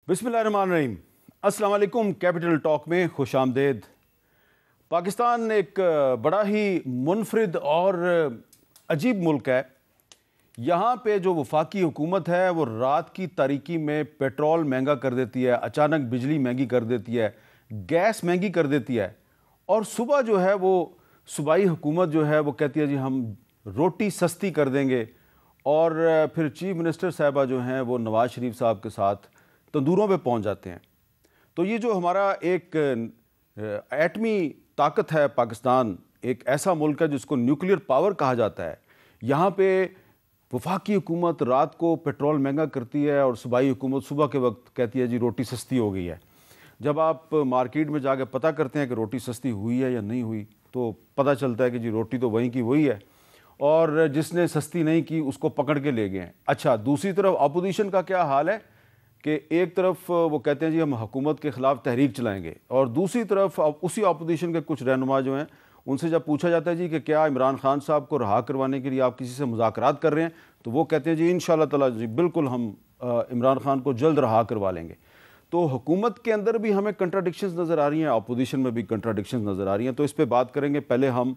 बिस्मिल्लाहिर्रहमानिर्रहीम। अस्सलाम वालेकुम। कैपिटल टॉक में खुश आमदेद। पाकिस्तान एक बड़ा ही मुनफरिद और अजीब मुल्क है। यहाँ पे जो वफाकी हुकूमत है वो रात की तारीकी में पेट्रोल महंगा कर देती है, अचानक बिजली महंगी कर देती है, गैस महंगी कर देती है, और सुबह जो है वो सूबाई हुकूमत जो है वो कहती है जी हम रोटी सस्ती कर देंगे, और फिर चीफ मिनिस्टर साहबा जो हैं वो नवाज़ शरीफ साहब के साथ तंदूरों पे पहुंच जाते हैं। तो ये जो हमारा एक एटमी ताकत है पाकिस्तान, एक ऐसा मुल्क है जिसको न्यूक्लियर पावर कहा जाता है, यहाँ पे वफाकी हुकूमत रात को पेट्रोल महंगा करती है और सूबाई हुकूमत सुबह के वक्त कहती है जी रोटी सस्ती हो गई है। जब आप मार्केट में जाके पता करते हैं कि रोटी सस्ती हुई है या नहीं हुई, तो पता चलता है कि जी रोटी तो वहीं की वही है, और जिसने सस्ती नहीं की उसको पकड़ के ले गए हैं। अच्छा, दूसरी तरफ अपोजिशन का क्या हाल है कि एक तरफ वो कहते हैं जी हम हुकूमत के ख़िलाफ़ तहरीक चलाएंगे, और दूसरी तरफ उसी अपोजिशन के कुछ रहनुमा जो हैं उनसे जब पूछा जाता है जी कि क्या इमरान खान साहब को रहा करवाने के लिए आप किसी से मुज़ाकरात कर रहे हैं, तो वो कहते हैं जी इंशाअल्लाह ताला जी बिल्कुल हम इमरान खान को जल्द रहा करवा लेंगे। तो हुकूमत के अंदर भी हमें कंट्राडिक्शंस नज़र आ रही हैं, अपोजिशन में भी कंट्राडिक्शंस नज़र आ रही हैं। तो इस पर बात करेंगे। पहले हम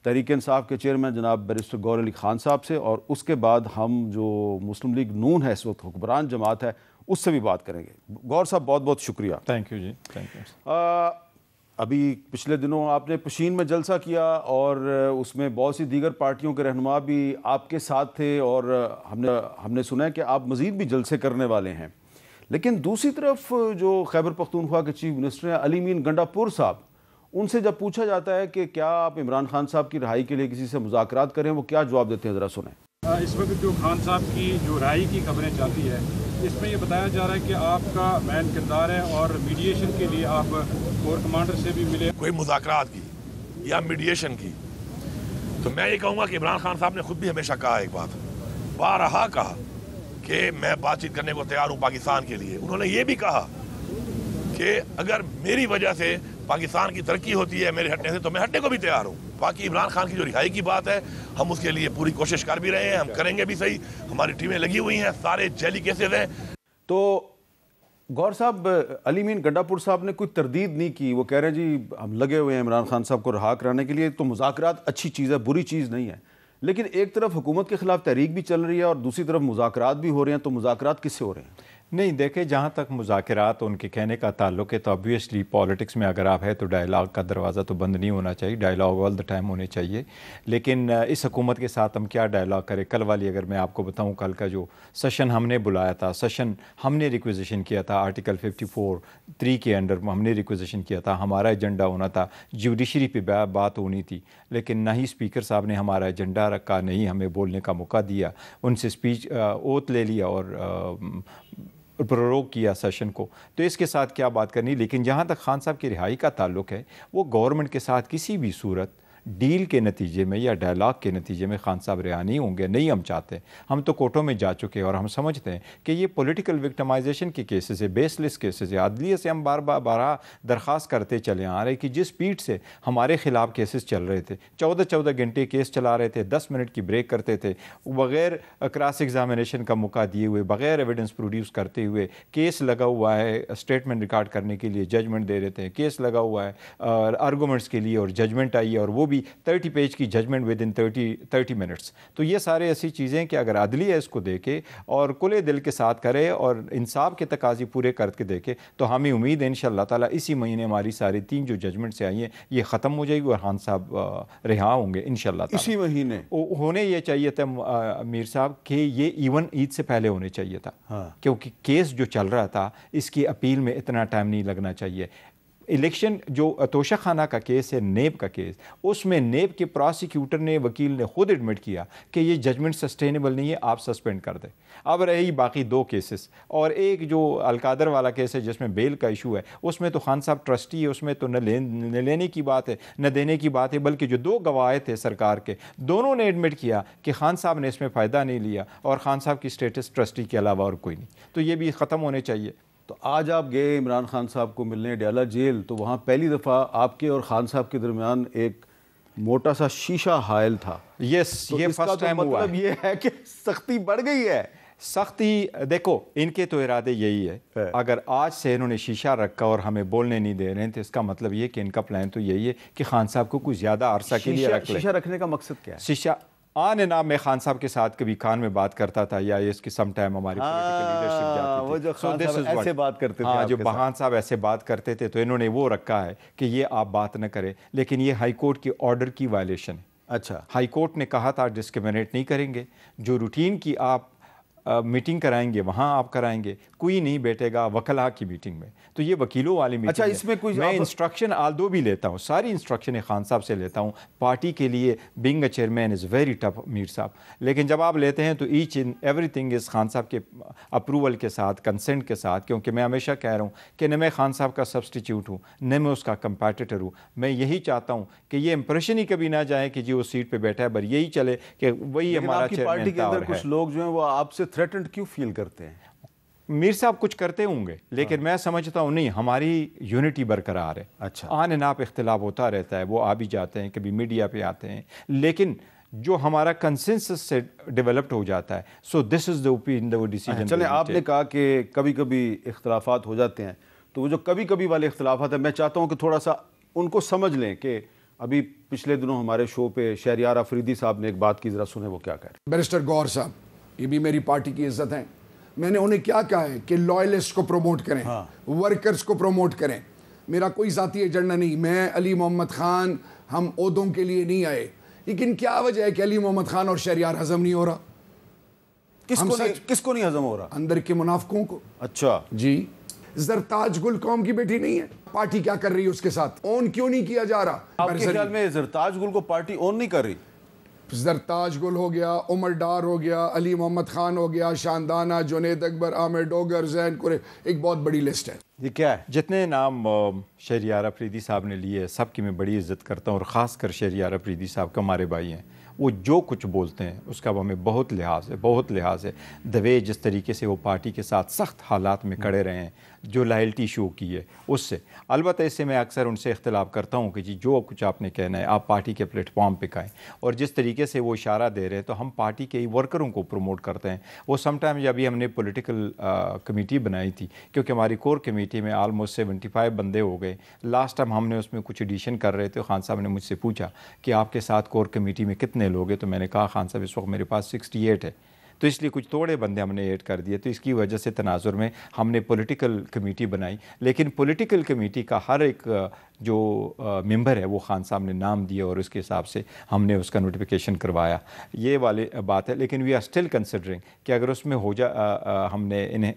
तहरीक इंसाफ के चेयरमैन जनाब बैरिस्टर गौहर अली खान साहब से, और उसके बाद हम जो मुस्लिम लीग नून है इस वक्त हुक्मरान जमात है उससे भी बात करेंगे। गौर साहब बहुत बहुत शुक्रिया। Thank you ji, thank you. अभी पिछले दिनों आपने पशीन में जलसा किया और उसमें बहुत सी दीगर पार्टियों के रहनुमा भी आपके साथ थे, और हमने सुना है कि आप मज़ीद भी जलसे करने वाले हैं। लेकिन दूसरी तरफ जो खैबर पख्तूनख्वा के चीफ मिनिस्टर हैं अली मीन गंडापुर साहब, उनसे जब पूछा जाता है कि क्या आप इमरान खान साहब की रिहाई के लिए किसी से मुज़ाकरात करें, वो क्या जवाब देते हैं, ज़रा सुनें। इस वक्त जो खान साहब की जो रिहाई की खबरें चलती है, इसमें ये बताया जा रहा है कि आपका मैन किरदार है और मीडिएशन के लिए आप कोर कमांडर से भी मिले। कोई मुज़ाकरात की या मीडिएशन की, तो मैं ये कहूँगा कि इमरान खान साहब ने खुद भी हमेशा कहा एक बात, बारहा कहा कि मैं बातचीत करने को तैयार हूँ पाकिस्तान के लिए। उन्होंने ये भी कहा कि अगर मेरी वजह से पाकिस्तान की तरक्की होती है मेरे हटने से, तो मैं हटने को भी तैयार हूँ। बाकी इमरान खान की जो रिहाई की बात है, हम उसके लिए पूरी कोशिश कर भी रहे हैं, हम करेंगे भी सही, हमारी टीमें लगी हुई हैं, सारे जैली केसेस हैं। तो गौर साहब, अली मीन गंडापुर साहब ने कोई तरदीद नहीं की, वो कह रहे हैं जी हम लगे हुए हैं इमरान खान साहब को रहा कराने के लिए। तो मुज़ाकरात अच्छी चीज़ है, बुरी चीज़ नहीं है, लेकिन एक तरफ हुकूमत के ख़िलाफ़ तहरीक भी चल रही है और दूसरी तरफ मुज़ाकरात भी हो रहे हैं। तो मुज़ाकरात किससे हो रहे हैं? नहीं, देखें, जहाँ तक मुज़ाकरात उनके कहने का ताल्लुक है, तो ऑब्वियसली पॉलिटिक्स में अगर आप है तो डायलॉग का दरवाज़ा तो बंद नहीं होना चाहिए, डायलॉग ऑल द टाइम होने चाहिए। लेकिन इस हुकूमत के साथ हम क्या डायलॉग करें? कल वाली अगर मैं आपको बताऊँ, कल का जो सेशन हमने बुलाया था, सेशन हमने रिक्वेजिशन किया था आर्टिकल 54(3) के अंडर हमने रिक्वेजिशन किया था। हमारा एजेंडा होना था, जुडिशरी पे बात होनी थी, लेकिन ना ही स्पीकर साहब ने हमारा एजेंडा रखा, नहीं हमें बोलने का मौका दिया। उनसे स्पीच ओथ ले लिया और प्रोरोग किया सेशन को। तो इसके साथ क्या बात करनी। लेकिन जहाँ तक खान साहब की रिहाई का ताल्लुक है, वो गवर्नमेंट के साथ किसी भी सूरत डील के नतीजे में या डायलॉग के नतीजे में खान साहब रिहा नहीं होंगे, नहीं हम चाहते। हम तो कोर्टों में जा चुके हैं और हम समझते हैं कि ये पॉलिटिकल विक्टिमाइजेशन के केसेस है, बेसलेस केसेस है। अदलिया से हम बार दरख्वास्त करते चले आ रहे कि जिस स्पीड से हमारे ख़िलाफ़ केसेस चल रहे थे, 14 घंटे केस चला रहे थे, 10 मिनट की ब्रेक करते थे, बग़ैर क्रॉस एग्जामिनेशन का मौका दिए हुए, बग़ैर एविडेंस प्रोड्यूस करते हुए, केस लगा हुआ है स्टेटमेंट रिकॉर्ड करने के लिए, जजमेंट दे रहे थे, केस लगा हुआ है आर्गूमेंट्स के लिए और जजमेंट आई है, और वो भी 30 पेज की जजमेंट विद इन 30 मिनट्स। तो ये सारे ऐसी चीज़ें कि अगर अदलिया इसको देखे और खुले दिल के साथ करे और इंसाफ के तकाज़े पूरे करके देखे, तो हमें उम्मीद है इंशाअल्लाह ताला इसी महीने हमारी सारी 3 जो जजमेंट से आई हैं ये ख़त्म हो जाएगी और खान साहब रिहा होंगे इंशाअल्लाह ताला। इसी महीने होने ये चाहिए था मीर साहब कि ये इवन ईद से पहले होने चाहिए था। हाँ। क्योंकि केस जो चल रहा था इसकी अपील में इतना टाइम नहीं लगना चाहिए। इलेक्शन जो तोशा खाना का केस है, नेब का केस, उसमें नेब के प्रोसिक्यूटर ने, वकील ने खुद एडमिट किया कि ये जजमेंट सस्टेनेबल नहीं है, आप सस्पेंड कर दें। अब रही बाकी 2 केसेस, और एक जो अलकादर वाला केस है जिसमें बेल का इशू है, उसमें तो खान साहब ट्रस्टी है, उसमें तो न लेने की बात है न देने की बात है, बल्कि जो 2 गवाह थे सरकार के, दोनों ने एडमिट किया कि खान साहब ने इसमें फ़ायदा नहीं लिया और खान साहब की स्टेटस ट्रस्टी के अलावा और कोई नहीं। तो ये भी ख़त्म होने चाहिए। तो आज आप गए इमरान खान साहब को मिलने डयाला जेल, तो वहाँ पहली दफ़ा आपके और खान साहब के दरमियान एक मोटा सा शीशा हायल था। यस, तो ये इसका फर्स्ट तो टाइम हुआ मतलब ये है कि सख्ती बढ़ गई है। सख्ती देखो, इनके तो इरादे यही है। अगर आज से इन्होंने शीशा रखा और हमें बोलने नहीं दे रहे हैं तो इसका मतलब ये कि इनका प्लान तो यही है कि खान साहब को कुछ ज़्यादा अरसा के लिए रख लें। शीशा रखने का मकसद क्या है? शीशा आने ना, मैं खान साहब के साथ कभी कान में बात करता था या इसकी सम टाइम हमारी पॉलिटिकल लीडरशिप जाती थी, वो जो खान साहब ऐसे बात करते थे, हाँ, जो खान साहब ऐसे बात करते थे तो इन्होंने वो रखा है कि ये आप बात न करें, लेकिन ये हाई कोर्ट की ऑर्डर की वायलेशन है। अच्छा, हाई कोर्ट ने कहा था डिस्क्रिमिनेट नहीं करेंगे, जो रूटीन की आप मीटिंग कराएंगे वहाँ आप कराएंगे, कोई नहीं बैठेगा वकला की मीटिंग में, तो ये वकीलों वाली मीटिंग। अच्छा, इसमें कोई मैं इंस्ट्रक्शन आल्दो भी लेता हूँ, सारी इंस्ट्रक्शन खान साहब से लेता हूँ। पार्टी के लिए being a chairman is very tough Mir साहब, लेकिन जब आप लेते हैं तो each in everything is Khan साहब के अप्रूवल के साथ, कंसेंट के साथ, क्योंकि मैं हमेशा कह रहा हूँ कि न मैं खान साहब का सब्सटीट्यूट हूँ न मैं उसका कंपेटिटर हूँ। मैं यही चाहता हूँ कि ये इंप्रेशन ही कभी ना जाए कि जी वो सीट पर बैठा है, पर यही चले कि वही हमारा पार्टी के अंदर चेयरमैन। कुछ लोग जो हैं वो आपसे थ्रेटेंड क्यों फील करते हैं? मीर साहब कुछ करते होंगे, लेकिन मैं समझता हूँ नहीं, हमारी यूनिटी बरकरार है। अच्छा, आन एंड आप इख्तिलाफ होता रहता है, वो आ भी जाते हैं, कभी मीडिया पे आते हैं, लेकिन जो हमारा कंसेंसस से डेवलप्ड हो जाता है, so this is the opinion, the decision. चले, आपने कहा कि कभी कभी इख्तिलाफात हो जाते हैं, तो वो जो कभी कभी वाले इख्तिलाफात हैं, मैं चाहता हूँ कि थोड़ा सा उनको समझ लें कि अभी पिछले दिनों हमारे शो पे शहरियार अफरीदी साहब ने एक बात की, ज़रा सुने वो क्या कह रहे हैं। बैरिस्टर गौर साहब, ये भी मेरी पार्टी की इज्जत है, मैंने उन्हें क्या कहा है कि लॉयलिस्ट को प्रमोट करें, वर्कर्स को प्रमोट करें। मेरा कोई ज़ाती एजेंडा नहीं, मैं अली मोहम्मद खान हम ओहदों के लिए नहीं आए, लेकिन क्या वजह है कि अली मोहम्मद खान और शहरियार हजम नहीं हो रहा? किसको नहीं हजम हो रहा? अंदर के मुनाफिकों को। अच्छा जी, जरताज गुल कौम की बेटी नहीं है, पार्टी क्या कर रही है उसके साथ? ओन क्यों नहीं किया जा रहा? आपके ख्याल में जरताज गुल को पार्टी ओन नहीं कर रही? जरताज गुल हो गया, उमर डार हो गया, अली मोहम्मद खान हो गया, शानदाना, जुनैद अकबर, आमिर डोगर, जैन कुरे, एक बहुत बड़ी लिस्ट है। ये क्या है? जितने नाम शहरियार अफरीदी साहब ने लिए, सबकी मैं बड़ी इज़्ज़त करता हूँ, और ख़ासकर शहरियार अफरीदी साहब का हमारे भाई हैं। वो जो कुछ बोलते हैं उसका हमें बहुत लिहाज है, बहुत लिहाज है। दवे जिस तरीके से वो पार्टी के साथ सख्त हालात में खड़े रहे हैं, जो लॉयल्टी शो की है उससे। अलबत्ता इससे मैं अक्सर उनसे इख्तिलाफ़ करता हूँ कि जी जो कुछ आपने कहना है आप पार्टी के प्लेटफॉर्म पे कहें, और जिस तरीके से वो इशारा दे रहे हैं तो हम पार्टी के वर्करों को प्रमोट करते हैं। वो समटाइम जब भी हमने पॉलिटिकल कमेटी बनाई थी, क्योंकि हमारी कोर कमेटी में ऑलमोस्ट 75 बंदे हो गए, लास्ट टाइम हमने उसमें कुछ एडिशन कर रहे थे, खान साहब ने मुझसे पूछा कि आपके साथ कोर कमेटी में कितने लोग हैं, तो मैंने कहा खान साहब इस वक्त मेरे पास 68 है, तो इसलिए कुछ थोड़े बंदे हमने ऐड कर दिए। तो इसकी वजह से तनाजुर में हमने पॉलिटिकल कमेटी बनाई, लेकिन पॉलिटिकल कमेटी का हर एक जो मेंबर है वो खान साहब ने नाम दिया और उसके हिसाब से हमने उसका नोटिफिकेशन करवाया, ये वाली बात है। लेकिन वी आर स्टिल कंसिडरिंग कि अगर उसमें हो हमने इन्हें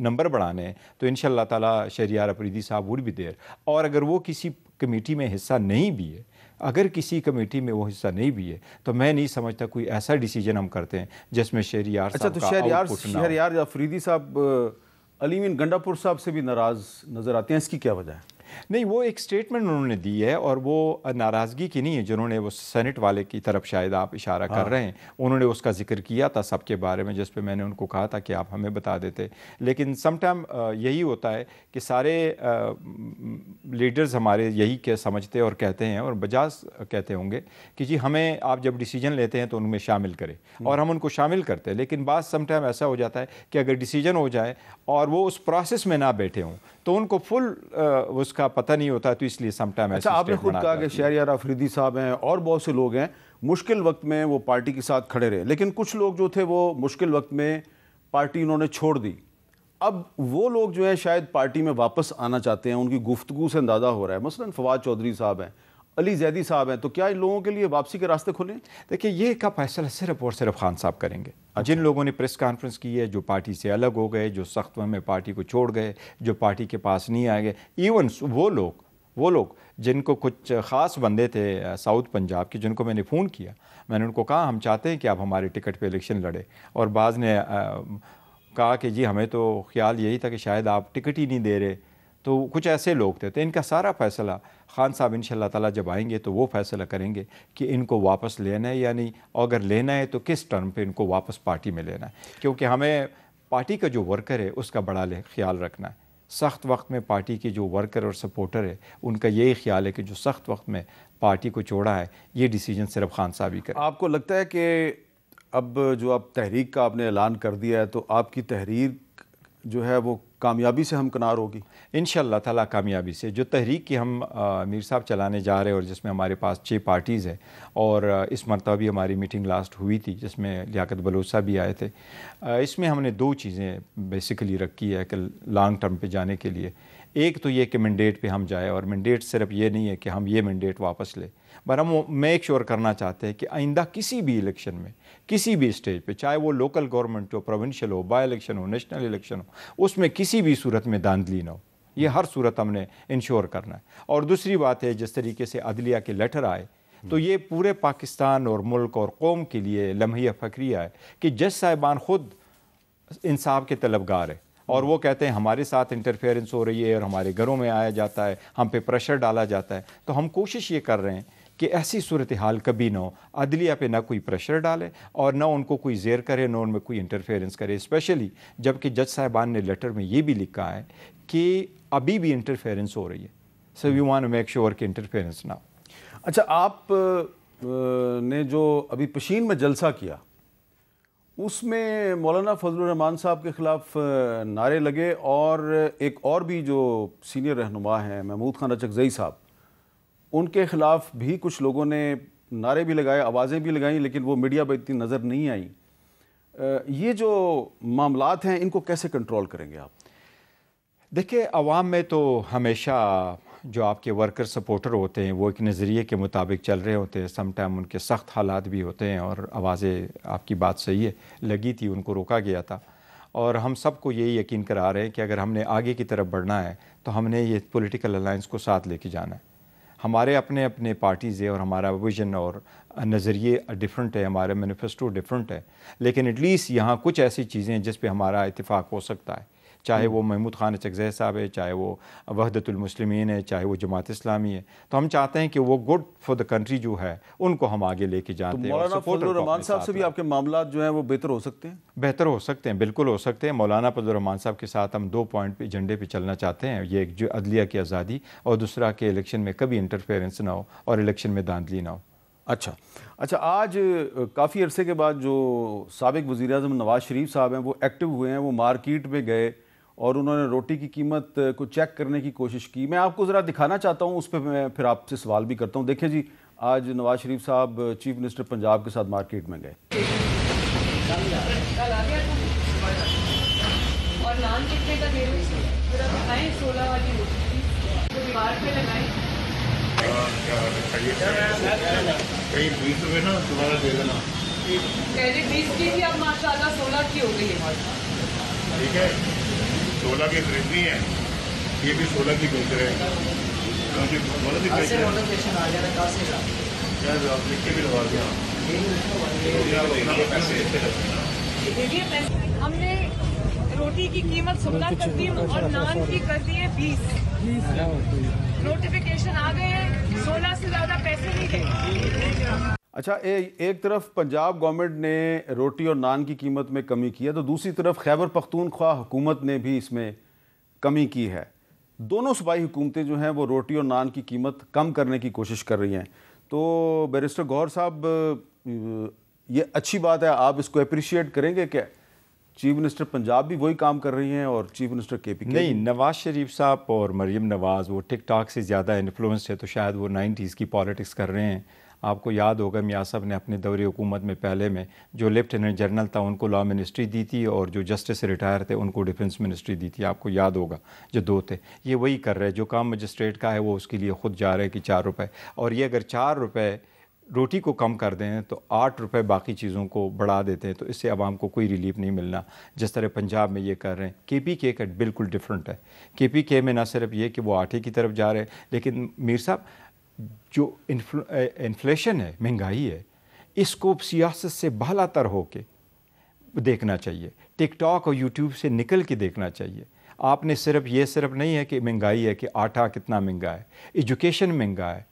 नंबर बढ़ाने हैं तो इंशाअल्लाह ताला शहरियार अफरीदी साहब वुड भी देयर। और अगर वो किसी कमेटी में हिस्सा नहीं भी है, अगर किसी कमेटी में वो हिस्सा नहीं भी है, तो मैं नहीं समझता कोई ऐसा डिसीजन हम करते हैं जिसमें शहरियार अच्छा, तो शहरियार अफरीदी साहब अलीमीन गंडापुर साहब से भी नाराज़ नज़र आते हैं, इसकी क्या वजह है? नहीं, वो एक स्टेटमेंट उन्होंने दी है और वो नाराज़गी की नहीं है, जिन्होंने वो सेनेट वाले की तरफ शायद आप इशारा कर रहे हैं, उन्होंने उसका जिक्र किया था सबके बारे में, जिस पे मैंने उनको कहा था कि आप हमें बता देते। लेकिन समटाइम यही होता है कि सारे लीडर्स हमारे यही के समझते और कहते हैं, और बजाज कहते होंगे कि जी हमें आप जब डिसीजन लेते हैं तो उनमें शामिल करें, और हम उनको शामिल करते हैं। लेकिन बात समटाइम ऐसा हो जाता है कि अगर डिसीजन हो जाए और वो उस प्रोसेस में ना बैठे हों तो उनको फुल उसका पता नहीं होता, तो इसलिए समटाइम। अच्छा, आपने खुद कहा कि शहरियार अफरीदी साहब हैं और बहुत से लोग हैं मुश्किल वक्त में वो पार्टी के साथ खड़े रहे, लेकिन कुछ लोग जो थे वो मुश्किल वक्त में पार्टी उन्होंने छोड़ दी। अब वो लोग जो है शायद पार्टी में वापस आना चाहते हैं, उनकी गुफ्तगू से अंदाज़ा हो रहा है। मसलन फवाद चौधरी साहब हैं, अली जैदी साहब हैं, तो क्या इन लोगों के लिए वापसी के रास्ते खुले? देखिए, ये का फैसला सिर्फ और सिर्फ खान साहब करेंगे। जिन लोगों ने प्रेस कॉन्फ्रेंस की है, जो पार्टी से अलग हो गए, जो सख्त में पार्टी को छोड़ गए, जो पार्टी के पास नहीं आ गए, इवन वो लोग जिनको कुछ ख़ास बंदे थे साउथ पंजाब के, जिनको मैंने फ़ोन किया, मैंने उनको कहा हम चाहते हैं कि आप हमारे टिकट पे इलेक्शन लड़े, और बाज़ ने कहा कि जी हमें तो ख्याल यही था कि शायद आप टिकट ही नहीं दे रहे। तो कुछ ऐसे लोग थे। तो इनका सारा फ़ैसला खान साहब इंशाअल्लाह ताला जब आएंगे तो वो फ़ैसला करेंगे कि इनको वापस लेना है या नहीं, और अगर लेना है तो किस टर्म पे इनको वापस पार्टी में लेना है, क्योंकि हमें पार्टी का जो वर्कर है उसका बड़ा ख्याल रखना है। सख्त वक्त में पार्टी के जो वर्कर और सपोर्टर है उनका यही ख्याल है कि जो सख्त वक्त में पार्टी को छोड़ा है, ये डिसीजन सिर्फ खान साहब ही करें। आपको लगता है कि अब जो आप तहरीक का आपने ऐलान कर दिया है, तो आपकी तहरीक जो है वो कामयाबी से हमकिनार होगी इंशाअल्लाह ताला। कामयाबी से जो तहरीक की हम मीर साहब चलाने जा रहे हैं और जिसमें हमारे पास 6 पार्टीज़ है, और इस मरतबा भी हमारी मीटिंग लास्ट हुई थी जिसमें लियाकत बलोच साहब भी आए थे। इसमें हमने 2 चीज़ें बेसिकली रखी है कि लॉन्ग टर्म पे जाने के लिए। एक तो ये कि मैंडेट पे हम जाए, और मैंडेट सिर्फ ये नहीं है कि हम ये मैंडेट वापस ले, पर हम मेक श्योर करना चाहते हैं कि आइंदा किसी भी इलेक्शन में, किसी भी स्टेज पे, चाहे वो लोकल गवर्नमेंट हो, प्रोविंशियल हो, बाई इलेक्शन हो, नेशनल इलेक्शन हो, उसमें किसी भी सूरत में धांधली ना हो। ये हर सूरत हमने इंश्योर करना है। और दूसरी बात है, जिस तरीके से अदलिया के लेटर आए, तो ये पूरे पाकिस्तान और मुल्क और कौम के लिए लम्हिया फ़क्रिया है कि जज साहिबान ख़ुद इंसाफ के तलबगार है, और वो कहते हैं हमारे साथ इंटरफेरेंस हो रही है और हमारे घरों में आया जाता है, हम पे प्रेशर डाला जाता है। तो हम कोशिश ये कर रहे हैं कि ऐसी सूरत हाल कभी ना हो, अदलिया पे ना कोई प्रेशर डाले और ना उनको कोई ज़ेर करे, ना उनमें कोई इंटरफेरेंस करे। स्पेशली जबकि जज साहिबान ने लेटर में ये भी लिखा है कि अभी भी इंटरफेरेंस हो रही है। So we want to make sure कि इंटरफेरेंस ना हो। अच्छा, आप ने जो अभी पशीन में जलसा किया, उसमें मौलाना फजलुर रहमान साहब के ख़िलाफ़ नारे लगे, और एक और भी जो सीनियर रहनुमा हैं महमूद खान अचकज़ई साहब, उनके ख़िलाफ़ भी कुछ लोगों ने नारे भी लगाए, आवाज़ें भी लगाई, लेकिन वो मीडिया पर इतनी नज़र नहीं आई। ये जो मामलात हैं, इनको कैसे कंट्रोल करेंगे आप? देखिए, अवाम में तो हमेशा जो आपके वर्कर सपोर्टर होते हैं वो एक नज़रिए के मुताबिक चल रहे होते हैं। सम टाइम उनके सख्त हालात भी होते हैं, और आवाज़ें, आपकी बात सही है, लगी थी, उनको रोका गया था। और हम सबको यही यकीन करा रहे हैं कि अगर हमने आगे की तरफ बढ़ना है तो हमने ये पॉलिटिकल अलायंस को साथ लेके जाना है। हमारे अपने अपने पार्टीज़ है और हमारा विजन और नज़रिए डिफरेंट है, हमारे मैनिफेस्टो डिफरेंट है, लेकिन एटलीस्ट यहाँ कुछ ऐसी चीज़ें हैं जिस पे हमारा इत्तेफाक हो सकता है। चाहे वो महमूद खान अचकज़ई साहब है, चाहे वो वहदतुल मुस्लिमीन है, चाहे वो जमात इस्लामी है। तो हम चाहते हैं कि वो गुड फॉर द कंट्री जो है उनको हम आगे लेके जाते हैं। मौलाना फजलुर रहमान साहब से भी आपके मामला जो हैं वो बेहतर हो सकते हैं? बेहतर हो सकते हैं, बिल्कुल हो सकते हैं। मौलाना फजलुर रहमान साहब के साथ हम 2 पॉइंट पे, एजेंडे पे चलना चाहते हैं। ये एक जो अदलिया की आज़ादी, और दूसरा कि इलेक्शन में कभी इंटरफेरेंस ना हो और इलेक्शन में धांधली ना हो। अच्छा, आज काफ़ी अरसे के बाद जो साबिक़ वज़ीर-ए-आज़म नवाज़ शरीफ साहब हैं वो एक्टिव हुए हैं, वो मार्केट में गए और उन्होंने रोटी की कीमत को चेक करने की कोशिश की। मैं आपको ज़रा दिखाना चाहता हूँ, उस पर मैं फिर आपसे सवाल भी करता हूँ। देखिए जी, आज नवाज़ शरीफ साहब चीफ मिनिस्टर पंजाब के साथ मार्केट में गए। और नान कितने का दे रहे हैं? 16 वाली रोटी दीवार पे लगाएं। कहीं 20 रुपये ना दोबारा दे देना। पहले 20 की थी, अब माशाल्लाह 16 की हो गई है। ठीक है, 16 की खरीदनी है, ये भी 16 की बेच रहे हैं। नोटिफिकेशन आ गया कल से यार, आप लिख के भी लगा दिया। देखिए, हमने रोटी की कीमत 16 कर दी और नान की कर दी है 20। नोटिफिकेशन आ गए हैं, 16 से ज़्यादा पैसे नहीं देंगे। अच्छा, एक तरफ पंजाब गवर्नमेंट ने रोटी और नान की कीमत में कमी की है, तो दूसरी तरफ खैबर पख्तूनख्वा हुकूमत ने भी इसमें कमी की है। दोनों सूबाई हुकूमतें जो हैं वो रोटी और नान की कीमत कम करने की कोशिश कर रही हैं। तो बैरिस्टर गौहर साहब, ये अच्छी बात है, आप इसको अप्रिशिएट करेंगे क्या? चीफ मिनिस्टर पंजाब भी वही काम कर रही हैं और चीफ मिनिस्टर KPK नहीं, नवाज़ शरीफ साहब और मरीम नवाज़ वो टिकटॉक से ज़्यादा इन्फ्लुएंस है, तो शायद वो 90s की पॉलिटिक्स कर रहे हैं। आपको याद होगा मियाँ साहब ने अपने दौरे हुकूमत में पहले में जो लेफ्टिनेंट जनरल था उनको लॉ मिनिस्ट्री दी थी, और जो जस्टिस से रिटायर थे उनको डिफेंस मिनिस्ट्री दी थी। आपको याद होगा, जो 2 थे। ये वही कर रहे हैं, जो काम मजिस्ट्रेट का है वो उसके लिए ख़ुद जा रहे हैं कि 4 रुपये, और ये अगर 4 रुपये रोटी को कम कर दें तो 8 रुपये बाकी चीज़ों को बढ़ा देते हैं, तो इससे आवाम को कोई रिलीफ नहीं मिलना, जिस तरह पंजाब में ये कर रहे हैं। KPK का बिल्कुल डिफरेंट है। KPK में ना सिर्फ ये कि वो आटे की तरफ जा रहे हैं, लेकिन मीर साहब जो इन्फ्लेशन है, महंगाई है, इसको सियासत से बालातर होके देखना चाहिए। टिकटॉक और यूट्यूब से निकल के देखना चाहिए। आपने सिर्फ नहीं है कि महंगाई है कि आटा कितना महंगा है, एजुकेशन महंगा है,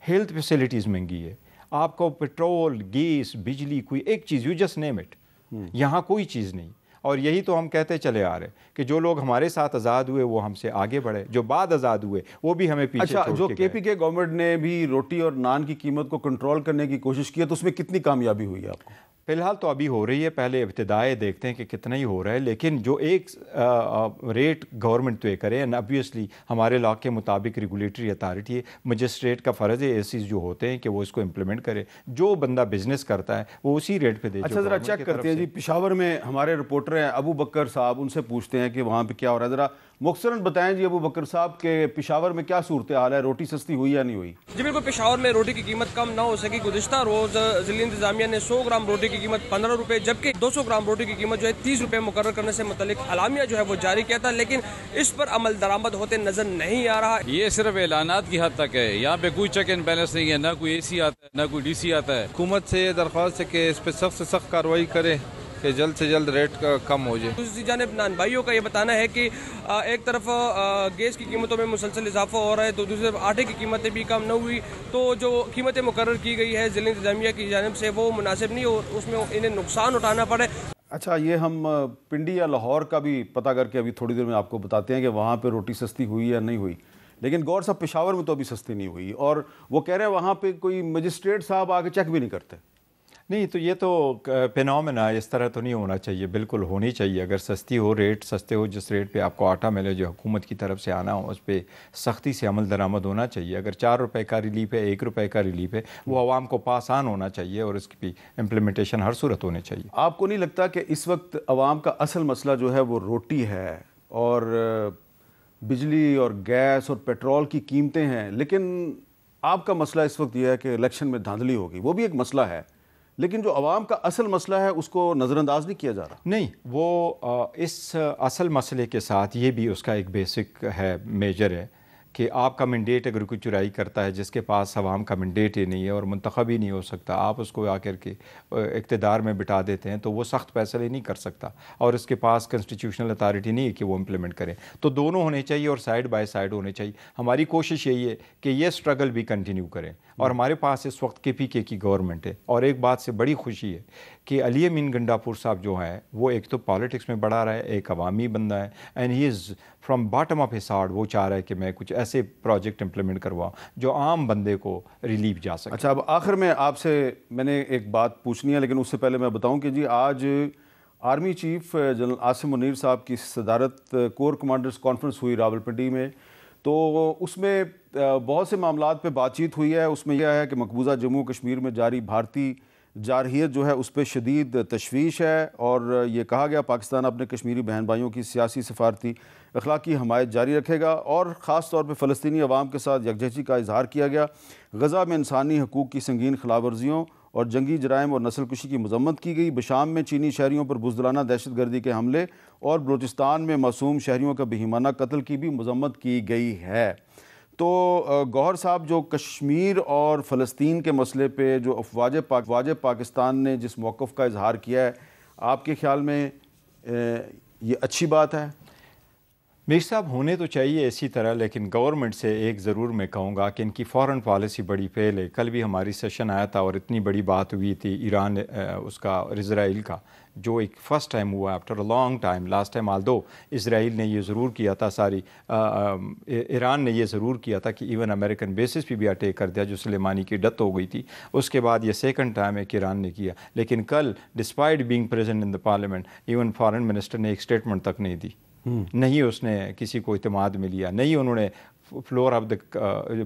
हेल्थ फैसिलिटीज़ महंगी है, आपको पेट्रोल, गैस, बिजली, कोई एक चीज़, यू जस्ट नेम इट, यहाँ कोई चीज़ नहीं। और यही तो हम कहते चले आ रहे कि जो लोग हमारे साथ आज़ाद हुए वो हमसे आगे बढ़े, जो बाद आज़ाद हुए वो भी हमें पीछे छोड़ के गए। जो KPK गवर्नमेंट ने भी रोटी और नान की कीमत को कंट्रोल करने की कोशिश की है, तो उसमें कितनी कामयाबी हुई है आपको? फ़िलहाल तो अभी हो रही है, पहले इब्तिदाए देखते हैं कि कितना ही हो रहा है, लेकिन जो एक रेट गवर्नमेंट तय करे, एंड ऑब्वियसली हमारे लॉ के मुताबिक रेगुलेटरी अथॉरिटी है, मजिस्ट्रेट का फ़र्ज़ है एसीज जो होते हैं कि वो इसको इम्प्लीमेंट करे। जो बंदा बिजनेस करता है वो उसी रेट पे दे। अच्छा, ज़रा चेक करते हैं जी, पेशावर में हमारे रिपोर्टर हैं अबू बकर साहब, उनसे पूछते हैं कि वहाँ पे क्या हो रहा है। ज़रा मुख्तसरन बताएं जी अबू बकर साहब के पेशावर में क्या सूरत हाल है, रोटी सस्ती हुई या नहीं हुई? जी बिल्कुल, पेशावर में रोटी की कीमत कम ना हो सकी। गुज़िश्ता रोज़ ज़िला इंतज़ामिया ने 100 ग्राम रोटी की कीमत 15 रुपये, जबकि 200 ग्राम रोटी की कीमत जो है 30 रुपये मुकर्रर करने से मुतल्लिक अलामिया जो है वो जारी किया था, लेकिन इस पर अमल दरामद होते नजर नहीं आ रहा। ये सिर्फ ऐलानात की हद तक है, यहाँ पे कोई चेक एंड बैलेंस नहीं है, ना कोई AC आता है ना कोई DC आता है। हुकूमत से दरख्वास्त है कि इस पर सख्त से सख्त कार्रवाई करे कि जल्द से जल्द रेट का कम हो जाए। दूसरी जानिब नान भाइयों का ये बताना है कि एक तरफ गैस की कीमतों में मुसलसल इजाफा हो रहा है, तो दूसरी तरफ आटे की कीमतें भी कम न हुई, तो जो कीमतें मुकर्रर की गई है ज़िला इंतज़ामिया की जानिब से वो मुनासिब नहीं हो, उसमें इन्हें नुकसान उठाना पड़े। अच्छा, ये हम पिंडी या लाहौर का भी पता करके अभी थोड़ी देर में आपको बताते हैं कि वहाँ पे रोटी सस्ती हुई या नहीं हुई, लेकिन गौर साहब पेशावर में तो अभी सस्ती नहीं हुई, और वो कह रहे हैं वहाँ पे कोई मजिस्ट्रेट साहब आके चेक भी नहीं करते। नहीं, तो ये तो फिनोमेना इस तरह तो नहीं होना चाहिए, बिल्कुल होनी चाहिए। अगर सस्ती हो, रेट सस्ते हो, जिस रेट पे आपको आटा मिले, जो हुकूमत की तरफ से आना हो, उस पर सख्ती से अमल दरामद होना चाहिए। अगर 4 रुपए का रिलीफ है, 1 रुपए का रिलीफ है, वो आवाम को पास आन होना चाहिए और उसकी भी इम्प्लीमेंटेशन हर सूरत होनी चाहिए। आपको नहीं लगता कि इस वक्त आवाम का असल मसला जो है वो रोटी है और बिजली और गैस और पेट्रोल की कीमतें हैं, लेकिन आपका मसला इस वक्त यह है कि इलेक्शन में धांधली होगी, वो भी एक मसला है, लेकिन जो अवाम का असल मसला है उसको नज़रअंदाज नहीं किया जा रहा? नहीं, वो इस असल मसले के साथ ये भी उसका एक बेसिक है, मेजर है कि आपका मैंडेट अगर कोई चुराई करता है, जिसके पास अवाम का मैंडेट ही नहीं है और मुंतखब ही नहीं हो सकता, आप उसको आकर के इक़्तिदार में बिठा देते हैं, तो वो सख्त फैसले नहीं कर सकता और उसके पास कॉन्स्टिट्यूशनल अथॉरिटी नहीं है कि वो इम्प्लीमेंट करें। तो दोनों होने चाहिए और साइड बाय साइड होने चाहिए। हमारी कोशिश यही है कि ये स्ट्रगल भी कंटिन्यू करें, और हमारे पास इस वक्त KPK की गवर्नमेंट है। और एक बात से बड़ी खुशी है कि अली अमीन गंडापुर साहब जो हैं वो एक तो पॉलिटिक्स में बढ़ा रहा है, एक अवामी बंदा है, and he is from bottom of his heart, वो चाह रहा है कि मैं कुछ ऐसे प्रोजेक्ट इंप्लीमेंट करवाऊँ जो आम बंदे को रिलीफ जा सके। अच्छा, अब आखिर में आपसे मैंने एक बात पूछनी है, लेकिन उससे पहले मैं बताऊं कि जी आज army chief general Asim Munir साहब की सदारत कोर कमांडर्स कॉन्फ्रेंस हुई रावलपिंडी में, तो उसमें बहुत से मामलात पे बातचीत हुई है। उसमें यह है कि मकबूजा जम्मू कश्मीर में जारी भारतीय जारहियत जो है उस पर शदीद तशवीश है, और ये कहा गया पाकिस्तान अपने कश्मीरी बहन भाइयों की सियासी सफारती अखलाकी हमायत जारी रखेगा, और ख़ास तौर पर फ़लस्तीनी अवाम के साथ यकजहती का इजहार किया गया। गज़ा में इंसानी हकूक़ की संगीन खिलाफवर्जियों और जंगी जराइम और नस्ल कुशी की मजम्मत की गई। बशाम में चीनी शहरियों पर बुज़दिलाना दहशत गर्दी के हमले और बलूचिस्तान में मासूम शहरियों का बेईमाना कत्ल की भी मजम्मत की गई है। तो गौहर साहब, जो कश्मीर और फ़लस्तीन के मसले पे जो अफवाज पाकिस्तान ने जिस मौक़िफ़ का इजहार किया है, आपके ख़्याल में ये अच्छी बात है? मीर साहब, होने तो चाहिए इसी तरह, लेकिन गवर्नमेंट से एक ज़रूर मैं कहूँगा कि इनकी फ़ॉरेन पॉलिसी बड़ी फेल है। कल भी हमारी सेशन आया था और इतनी बड़ी बात हुई थी ईरान उसका और इज़राइल का, जो एक फ़र्स्ट टाइम हुआ after a long time. Last time Aldous Israel ने ये ज़रूर किया था, ईरान ने ये ज़रूर किया था कि इवन अमेरिकन बेसिस पे भी अटैक कर दिया, जो सुलेमानी की डेथ हो गई थी। उसके बाद ये सेकंड टाइम है कि ईरान ने किया, लेकिन कल despite being present in the parliament, even foreign minister ने एक स्टेटमेंट तक नहीं दी, नहीं उसने किसी को इत्मीनान में लिया, नहीं उन्होंने फ्लोर ऑफ द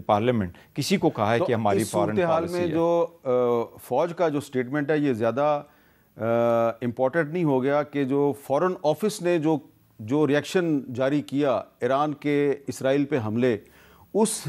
पार्लियामेंट किसी को कहा है कि हमारी फॉरेन पॉलिसी है। जो फ़ौज का जो स्टेटमेंट है ये ज़्यादा इम्पोर्टेंट नहीं हो गया कि जो फ़ॉरेन ऑफिस ने जो रिएक्शन जारी किया ईरान के इसराइल पे हमले, उस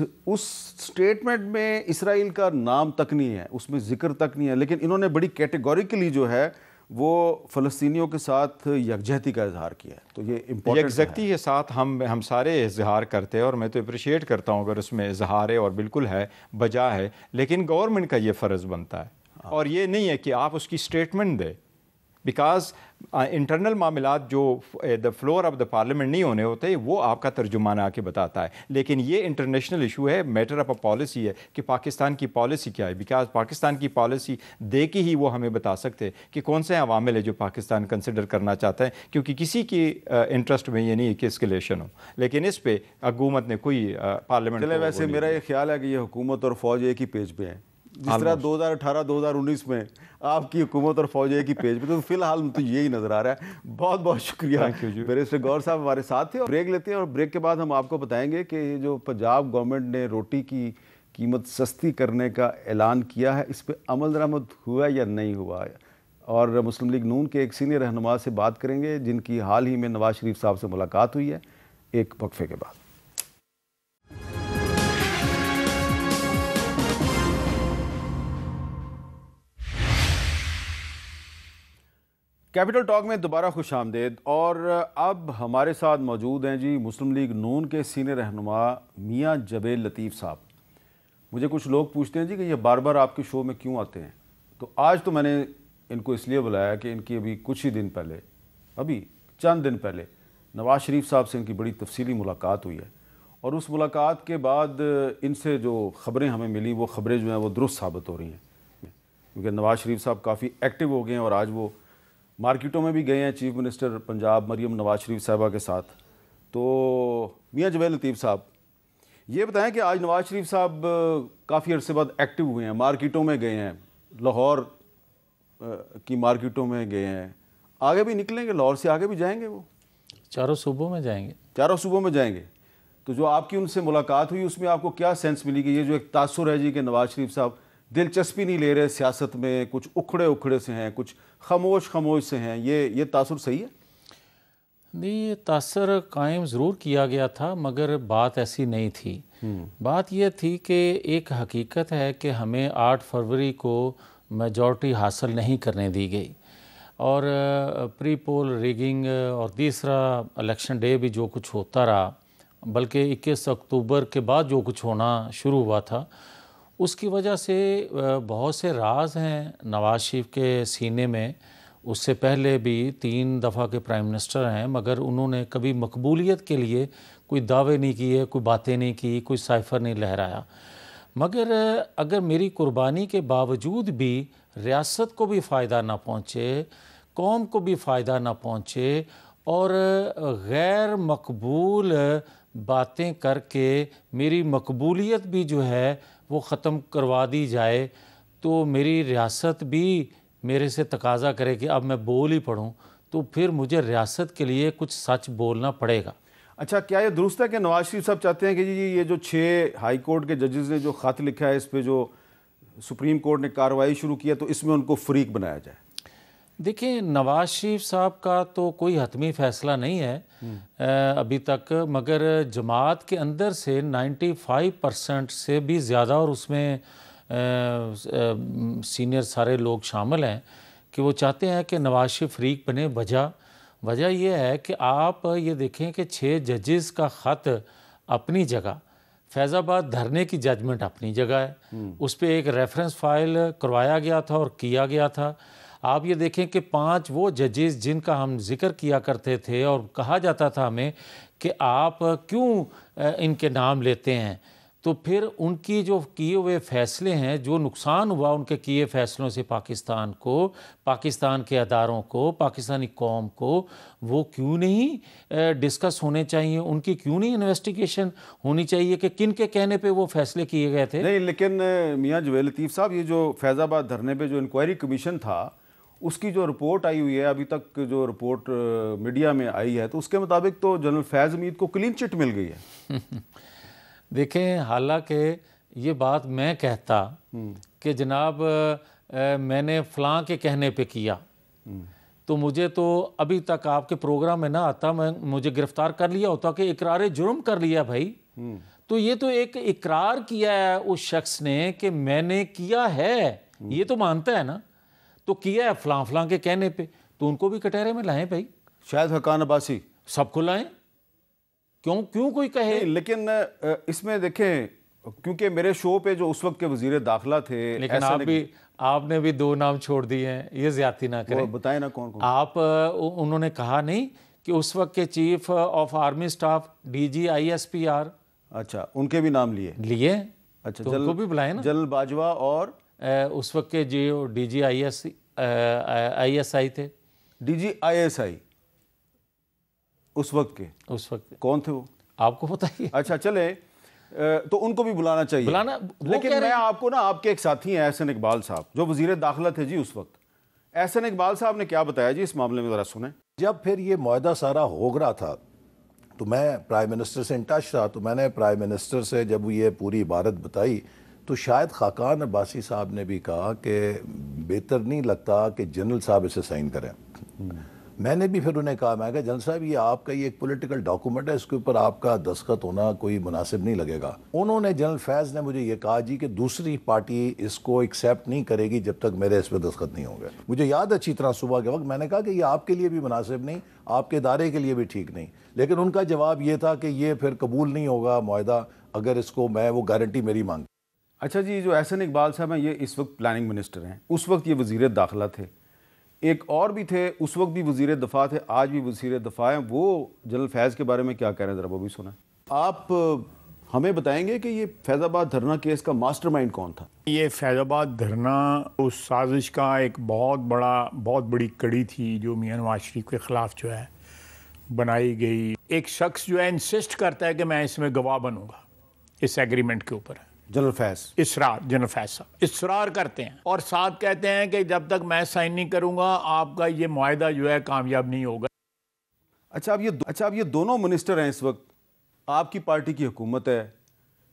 स्टेटमेंट में इसराइल का नाम तक नहीं है, उसमें ज़िक्र तक नहीं है, लेकिन इन्होंने बड़ी कैटेगोरिकली जो है वो फ़लस्तीनियों के साथ यकजहती का इजहार किया है। तो ये इम्पोर्टेंट यकजहती के साथ हम सारे इजहार करते हैं और मैं तो अप्रिशिएट करता हूँ अगर उसमें इजहार है और बिल्कुल है, बजा है, लेकिन गवर्नमेंट का ये फ़र्ज़ बनता है। और ये नहीं है कि आप उसकी स्टेटमेंट दें, बिकॉज इंटरनल मामलात जो the floor of the parliament नहीं होने होते, वो आपका तर्जुमान आके बताता है। लेकिन ये इंटरनेशनल इशू है, मैटर ऑफ अ पॉलिसी है कि पाकिस्तान की पॉलिसी क्या है, बिकॉज पाकिस्तान की पॉलिसी दे के ही वो हमें बता सकते हैं कि कौन से अवामिल है जो पाकिस्तान कंसिडर करना चाहता है, क्योंकि किसी की इंटरेस्ट में ये नहीं है कि एस्केलेशन हो। लेकिन इस पर हुकूमत ने कोई पार्लियामेंट वैसे मेरा ये ख्याल है कि ये हुकूमत और फ़ौज एक ही पेज पे है, जिस तरह 2018-2019 में आपकी हुकूमत और फौज की पेज पे, तो फिलहाल तो यही नज़र आ रहा है। बहुत बहुत शुक्रिया बैरिस्टर गौहर साहब हमारे साथ थे। और ब्रेक लेते हैं और ब्रेक के बाद हम आपको बताएंगे कि जो पंजाब गवर्नमेंट ने रोटी की कीमत सस्ती करने का ऐलान किया है, इस पर अमल दरामद हुआ या नहीं हुआ है। और मुस्लिम लीग नून के एक सीनियर रहनुमा से बात करेंगे जिनकी हाल ही में नवाज शरीफ साहब से मुलाकात हुई है, एक वक्फे के बाद। कैपिटल टॉक में दोबारा खुश आमदेद। और अब हमारे साथ मौजूद हैं जी मुस्लिम लीग नून के सीनियर रहनुमा मियाँ जबेल लतीफ़ साहब। मुझे कुछ लोग पूछते हैं जी कि ये बार बार आपके शो में क्यों आते हैं, तो आज तो मैंने इनको इसलिए बुलाया कि इनकी अभी कुछ ही दिन पहले, अभी चंद दिन पहले नवाज शरीफ साहब से इनकी बड़ी तफसीली मुलाकात हुई है। और उस मुलाकात के बाद इनसे जो ख़बरें हमें मिली, वो ख़बरें जो हैं वो दुरुस्त साबित हो रही हैं, क्योंकि नवाज शरीफ साहब काफ़ी एक्टिव हो गए हैं और आज वो मार्केटों में भी गए हैं चीफ मिनिस्टर पंजाब मरियम नवाज शरीफ साहबा के साथ। तो मियाँ जबेल लतीफ़ साहब, ये बताएं कि आज नवाज शरीफ साहब काफ़ी अरसे बाद एक्टिव हुए हैं, मार्केटों में गए हैं, लाहौर की मार्केटों में गए हैं, आगे भी निकलेंगे, लाहौर से आगे भी जाएंगे, वो चारों सूबों में जाएंगे, चारों सूबों में जाएंगे। तो जो आपकी उनसे मुलाकात हुई उसमें आपको क्या सेंस मिली कि ये जो एक तासुर है जी कि नवाज शरीफ साहब दिलचस्पी नहीं ले रहे सियासत में, कुछ उखड़े से हैं, कुछ खामोश से हैं, ये तासुर सही है? नहीं, ये तासर कायम ज़रूर किया गया था, मगर बात ऐसी नहीं थी। बात यह थी कि एक हकीकत है कि हमें 8 फरवरी को मेजॉरिटी हासिल नहीं करने दी गई और प्री पोल रिगिंग और तीसरा इलेक्शन डे भी जो कुछ होता रहा, बल्कि 21 अक्टूबर के बाद जो कुछ होना शुरू हुआ था, उसकी वजह से बहुत से राज हैं नवाज शरीफ के सीने में। उससे पहले भी 3 दफ़ा के प्राइम मिनिस्टर हैं, मगर उन्होंने कभी मकबूलियत के लिए कोई दावे नहीं किए, कोई बातें नहीं की, कोई साइफर नहीं लहराया। मगर अगर मेरी कुर्बानी के बावजूद भी रियासत को भी फ़ायदा ना पहुँचे, कौम को भी फ़ायदा ना पहुँचे और गैर मकबूल बातें करके मेरी मकबूलियत भी जो है वो ख़त्म करवा दी जाए, तो मेरी रियासत भी मेरे से तकाज़ा करे कि अब मैं बोल ही पढ़ूँ, तो फिर मुझे रियासत के लिए कुछ सच बोलना पड़ेगा। अच्छा, क्या ये दुरुस्त है कि नवाज शरीफ साहब चाहते हैं कि जी ये जो 6 हाई कोर्ट के जजेस ने जो ख़त लिखा है, इस पे जो सुप्रीम कोर्ट ने कार्रवाई शुरू किया, तो इसमें उनको फरीक बनाया जाए? देखिए, नवाज शरीफ साहब का तो कोई हतमी फ़ैसला नहीं है अभी तक, मगर जमात के अंदर से 95% से भी ज़्यादा, और उसमें सीनियर सारे लोग शामिल हैं, कि वो चाहते हैं कि नवाज शरीफ फरीक बने। वजह यह है कि आप ये देखें कि 6 जजेस का ख़त अपनी जगह, फैज़ाबाद धरने की जजमेंट अपनी जगह है, उस पर एक रेफरेंस फ़ाइल करवाया गया था और किया गया था। आप ये देखें कि 5 वो जजेस जिनका हम जिक्र किया करते थे और कहा जाता था हमें कि आप क्यों इनके नाम लेते हैं, तो फिर उनकी जो किए हुए फ़ैसले हैं, जो नुकसान हुआ उनके किए फ़ैसलों से पाकिस्तान को, पाकिस्तान के अदारों को, पाकिस्तानी कौम को, वो क्यों नहीं डिस्कस होने चाहिए, उनकी क्यों नहीं इन्वेस्टिगेशन होनी चाहिए कि किन के कहने पे वो फ़ैसले किए गए थे? नहीं, लेकिन मियाँ जबेल लतीफ़ साहब, ये जो फैज़ाबाद धरने पे जो इंक्वायरी कमीशन था, उसकी जो रिपोर्ट आई हुई है, अभी तक जो रिपोर्ट मीडिया में आई है, तो उसके मुताबिक तो जनरल फैज़ हमीद को क्लीन चिट मिल गई है। देखें, हालांकि ये बात मैं कहता कि जनाब मैंने फ़लाँ के कहने पे किया, तो मुझे तो अभी तक आपके प्रोग्राम में ना आता, मुझे गिरफ्तार कर लिया होता कि इकरार जुर्म कर लिया भाई। तो ये तो एक इकरार किया है उस शख्स ने कि मैंने किया है, ये तो मानता है ना, तो किया है फ़लाँ के कहने पे, तो उनको भी कटहरे में लाएं भाई। शायद हकान अब्बासी सबको लाएं, क्यों कोई कहे। लेकिन इसमें देखें, क्योंकि मेरे शो पे जो उस वक्त के वजीर दाखिला थे, लेकिन आपने भी 2 नाम छोड़ दिए हैं, ये ज्यादती ना करें। बताएं ना कौन? आप उन्होंने कहा नहीं कि उस वक्त के chief of army staff DG ISPR, अच्छा, उनके भी नाम लिए? अच्छा, तो उनको भी बुलाए ना, जनरल बाजवा और उस वक्त के जो DG ISI थे, DG ISI उस वक्त के, उस वक्त कौन थे वो, आपको बताइए? अच्छा, चले, तो उनको भी बुलाना चाहिए। लेकिन मैं आपको ना, आपके एक साथी हैं एहसन इकबाल साहब, जो वजीर दाखिला थे जी उस वक्त, एहसन इकबाल साहब ने क्या बताया जी इस मामले में, ज़रा सुने। जब फिर ये मुआहदा सारा हो रहा था तो मैं प्राइम मिनिस्टर से इन टच था, तो मैंने प्राइम मिनिस्टर से जब ये पूरी इबारत बताई तो शायद खाकान अब्बासी साहब ने भी कहा कि बेहतर नहीं लगता कि जनरल साहब इसे साइन करें। मैंने भी फिर उन्हें कहा, मैं कहा जनरल साहब ये आपका ये एक पॉलिटिकल डॉक्यूमेंट है, इसके ऊपर आपका दस्तखत होना कोई मुनासिब नहीं लगेगा। उन्होंने, जनरल फैज़ ने मुझे ये कहा जी कि दूसरी पार्टी इसको एक्सेप्ट नहीं करेगी जब तक मेरे इस पर दस्तखत नहीं होंगे। मुझे याद अच्छी तरह सुबह के वक्त मैंने कहा कि ये आपके लिए भी मुनासिब नहीं, आपके इदारे के लिए भी ठीक नहीं, लेकिन उनका जवाब ये था कि ये फिर कबूल नहीं होगा मुआहदा अगर इसको मैं वो गारंटी मेरी मांग। अच्छा जी, जो एहसन इकबाल साहब हैं ये इस वक्त प्लानिंग मिनिस्टर हैं, उस वक्त ये वज़ीर दाखिला थे, एक और भी थे उस वक्त भी वज़ीर दफ़ा थे, आज भी वज़ीर दफ़ा हैं, वो जनरल फैज़ के बारे में क्या कह रहे हैं, ज़रा वो भी सुना। आप हमें बताएंगे कि ये फैज़ाबाद धरना केस का मास्टरमाइंड कौन था? ये फैज़ाबाद धरना उस साजिश का एक बहुत बड़ी कड़ी थी जो मियां नवाज शरीफ के ख़िलाफ़ जो है बनाई गई। एक शख्स जो है इंसिस्ट करता है कि मैं इसमें गवाह बनूंगा इस एग्रीमेंट के ऊपर, जनरल फैज़ जनरल फैज़ साहब इसरार करते हैं और साथ कहते हैं कि जब तक मैं साइन नहीं करूंगा आपका ये मुआहदा जो है कामयाब नहीं होगा। अच्छा, अब ये दोनों मिनिस्टर हैं इस वक्त, आपकी पार्टी की हुकूमत है,